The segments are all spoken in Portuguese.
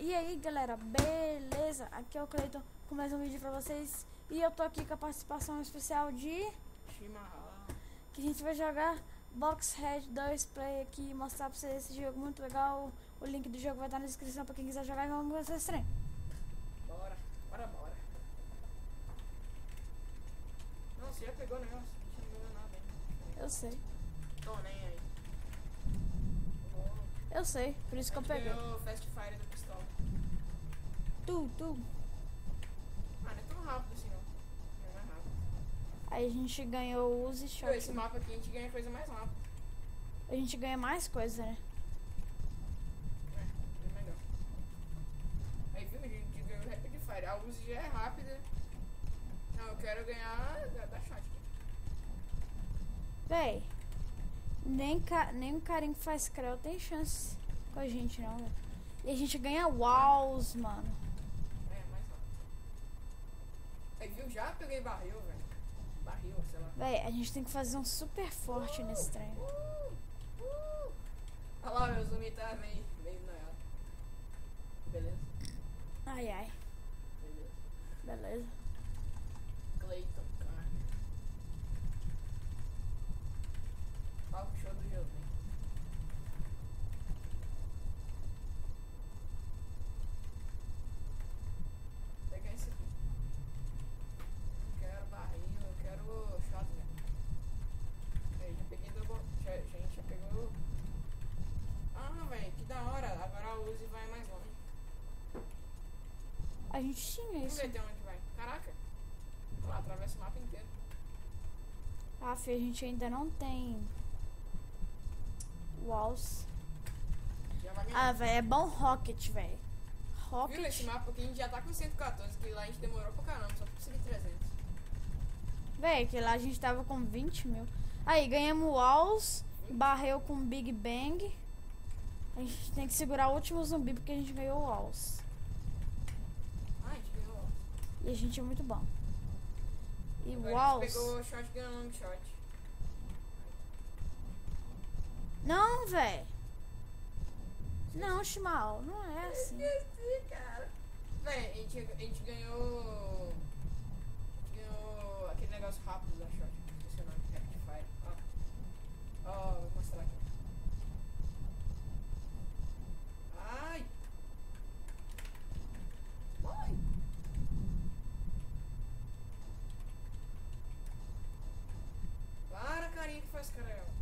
E aí galera, beleza? Aqui é o Cleiton com mais um vídeo pra vocês. E eu tô aqui com a participação especial de Chimarrão. que a gente vai jogar Bloxhead 2 Play aqui e mostrar pra vocês esse jogo muito legal. O link do jogo vai estar na descrição pra quem quiser jogar e vamos começar esse trem. Bora. Não, você já pegou o negócio, a gente não ganhou nada ainda. Eu sei, Tô nem aí. eu sei, por isso que eu peguei. Ganhou o Fast Fire do pistola. Tu. Ah, não é tão rápido assim não. Não é rápido. Aí a gente ganhou o Uzi Pô, esse Shot. mapa aqui a gente ganha coisa mais rápida. A gente ganha mais coisa, né? É melhor. Aí viu, a gente ganhou o Rapid Fire. A Uzi já é rápida. Não, eu quero ganhar da shot. Véi, nem o carinha que faz creu tem chance com a gente não, velho. E a gente ganha walls, mano. É, mais rápido. Aí viu, já peguei barril, velho. Barril, sei lá. Véi, a gente tem que fazer um super forte nesse trem. Olha lá, meu zumbi tá meio noiado. Beleza? Ai. Beleza. Beleza. Cleiton Carne. Palco show do jogo, hein? Vou pegar esse aqui. Não quero barril, eu quero shotgun. Aí, já peguei double. Já pegou. Ah, velho, que da hora. Agora a Uzi vai mais longe. A gente tinha Vamos isso. ver até onde vai. Caraca. Olha lá, atravessa o mapa inteiro. Ah, filho, a gente ainda não tem walls. Já vai ganhar. Ah, véi, é bom Rocket, véi. Viu esse Rocket. mapa aqui? A gente já tá com 114, que lá a gente demorou pra caramba, só pra conseguir 300. Véi, que lá a gente tava com 20 mil. Aí, ganhamos walls. Barreu com Big Bang. A gente tem que segurar o último zumbi porque a gente ganhou walls. Ah, a gente ganhou. E a gente é muito bom. E Agora a walls. gente pegou shotgun long shot. Não, véi. Não, Shimal, não é assim. Esqueci, cara. Véi, a gente ganhou. A gente ganhou aquele negócio rápido da shot. Esqueci o nome, Rapid Fire. Ó, vou mostrar aqui. Ai! Morre! Para, carinha que faz caramba.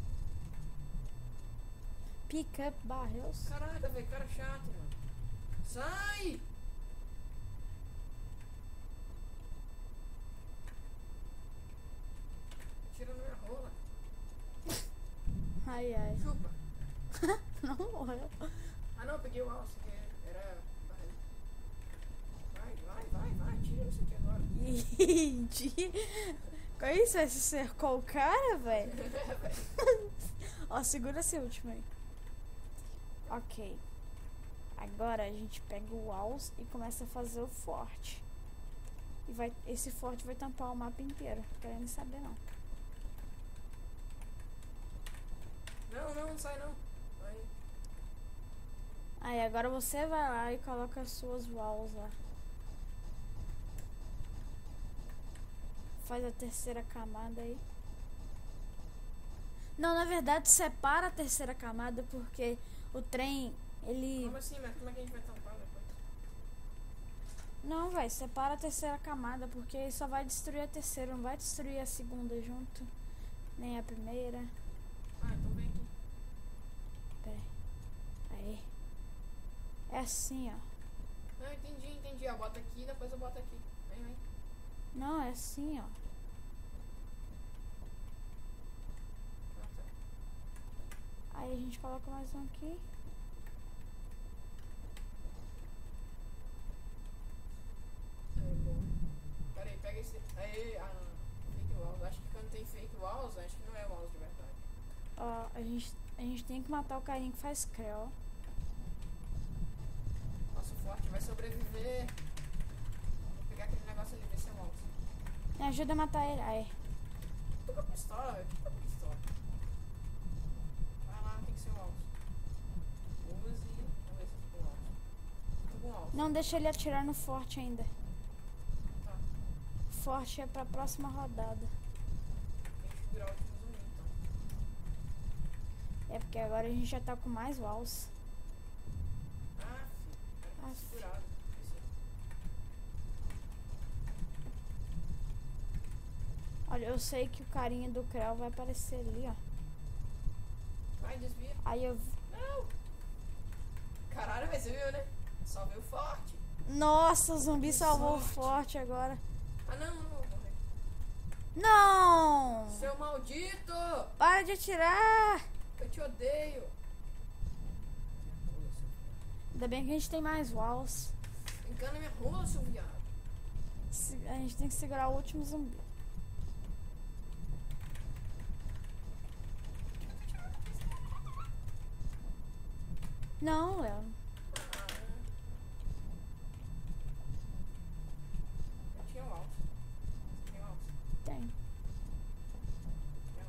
Pick up barrels. Caraca, velho, cara chato, mano. Sai! Tira na minha rola. Ai. Chupa. Não morreu. Ah não, eu peguei o alce, que era barril. Vai, tira isso aqui agora. Ih, com isso, você cercou o cara, velho? Ó, segura esse último aí. Ok. Agora a gente pega o walls e começa a fazer o forte. E esse forte vai tampar o mapa inteiro. Não quero nem saber, não. Não sai não. Aí. Aí, agora você vai lá e coloca as suas walls lá. Faz a terceira camada aí. Não, na verdade, separa a terceira camada porque o trem, ele... Como assim, mas como é que a gente vai tampar depois? Não, vai, separa a terceira camada porque só vai destruir a terceira, não vai destruir a segunda junto, nem a primeira. Ah, então vem aqui. Pera aí. É assim, ó. Ah, entendi. Eu boto aqui, depois eu boto aqui. Vem. Não, é assim, ó. Ah, tá. Aí a gente coloca mais um aqui. É bom. Pera aí, pega esse. Aí, fake walls. Acho que quando tem fake walls, acho que não é walls de verdade. Ó, a gente tem que matar o carinha que faz creu. Nosso forte vai sobreviver. Vou pegar aquele negócio ali, ver se é walls. Me ajuda a matar ele. Aí. Tô com a pistola, velho. Tô com a pistola. Vai lá, tem que ser walls. Use. Vamos ver se eu tô com walls. Tô com walls. Não deixa ele atirar no forte ainda. Tá. Forte é pra próxima rodada. Tem que segurar o último zumbi, então. É porque agora a gente já tá com mais walls. Ah, filho. Era Ah, segurado. Esqueci. Olha, eu sei que o carinha do Creu vai aparecer ali, ó. Vai, desvia. Aí eu... Não! Caralho, mas você viu, né? Só veio forte. Nossa, o zumbi Que salvou o sorte. forte agora. Ah, não, não vou morrer. Não! Seu maldito! Para de atirar! Eu te odeio. Ainda bem que a gente tem mais walls. Encana minha rola, seu viado. A gente tem que segurar o último zumbi. Não, Léo. Eu tinha o alto. Você tem o alto? Tem. É o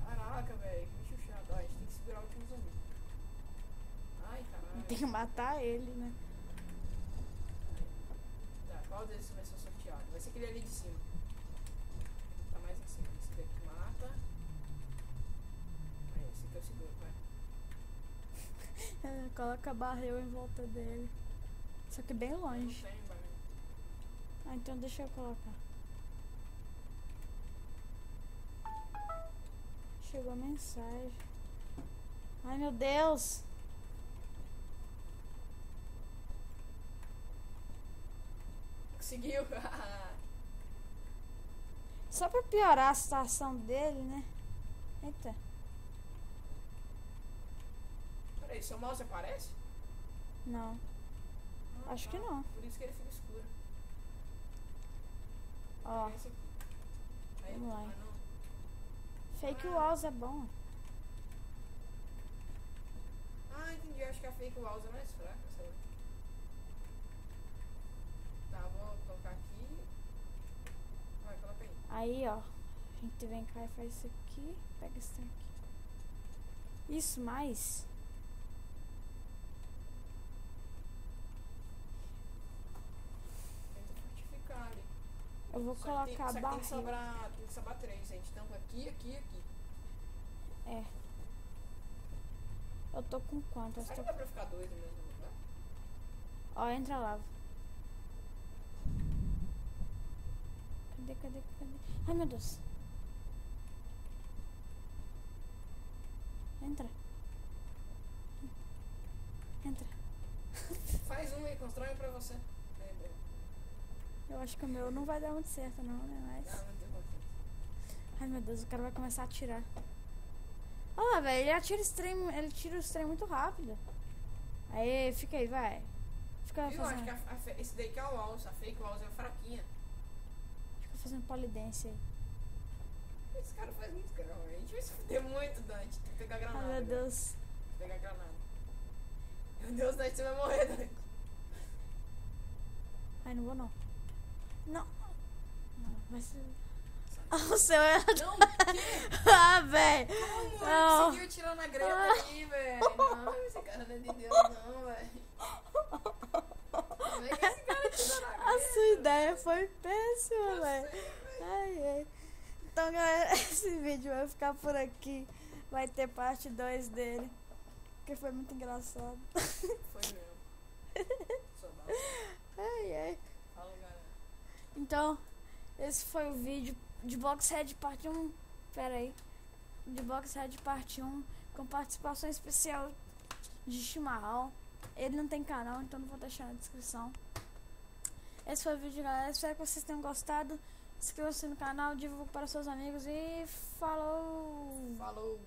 Caraca, velho. Que bicho chato. Ó, a gente tem que segurar o último zumbi. Ai, caralho. Tem que matar ele, né? Tá, qual desses vai ser o sorteado? Vai ser aquele ali de cima. Tá mais em cima. Esse daqui mata. Aí, esse aqui eu seguro, vai. Coloca barril em volta dele. Só que bem Não longe. tem, vai. Ah, então deixa eu colocar. Chegou a mensagem. Ai, meu Deus. Conseguiu. Só pra piorar a situação dele, né? Eita. Peraí, seu mouse aparece? Não. Ah, Acho tá. que não. Por isso que ele fica escuro. Ó, É esse aqui. Aí, vamos lá. ah, não. fake walls é bom. Ah, entendi. Acho que a fake walls é mais fraca, sei lá. Tá, vou colocar aqui. Vai, coloca aí. Aí, ó. A gente vem cá e faz isso aqui. Pega esse trem aqui. Isso, mais. Tenta fortificar ali. Eu vou Só que colocar tem que barril. sobrar 3. A gente tampa aqui, aqui e aqui. É. Eu tô com quanto? Eu Será tô... que dá pra ficar 2 no mesmo lugar? Ó, entra lá. Cadê? Ai, meu Deus. Entra. Entra. Faz um aí, constrói um pra você. Aí, bom. Eu acho que o meu não vai dar muito certo, não, né? Mas... Não tem confiança. Ai, meu Deus, o cara vai começar a atirar. Olha lá, velho, ele tira os trem muito rápido. Aí, fica aí, vai. Fica Viu? Acho fazendo, que esse daí que é o walls. A fake walls é fraquinha. fica fazendo polidense aí. Esse cara faz muito grão. A gente vai se fuder muito, Dante. Tem que pegar granada. Ai, meu né? Deus. Pegar granada. Meu Deus, Dante, você vai morrer, Dante. Ai, não vou não. Não. Não, vai ser... O seu é... Não, o quê? Ah, velho. Como? Não. Ele conseguiu tirar na greta ali, velho. Não, esse cara não é de Deus, não, velho. Como é que esse cara tirou na greta? A sua ideia foi péssima, Eu velho. sei, velho. Ai, ai. Então, galera, esse vídeo vai ficar por aqui. Vai ter parte 2 dele. Porque foi muito engraçado. Foi mesmo. Sou mal. Ai, ai. Falou, galera. Então, esse foi o vídeo de Boxhead parte 1. Pera aí. De Boxhead parte 1. Com participação especial de Chimarrão. Ele não tem canal, então não vou deixar na descrição. Esse foi o vídeo, galera. Espero que vocês tenham gostado. Inscreva-se no canal, divulgue para seus amigos e falou! Falou.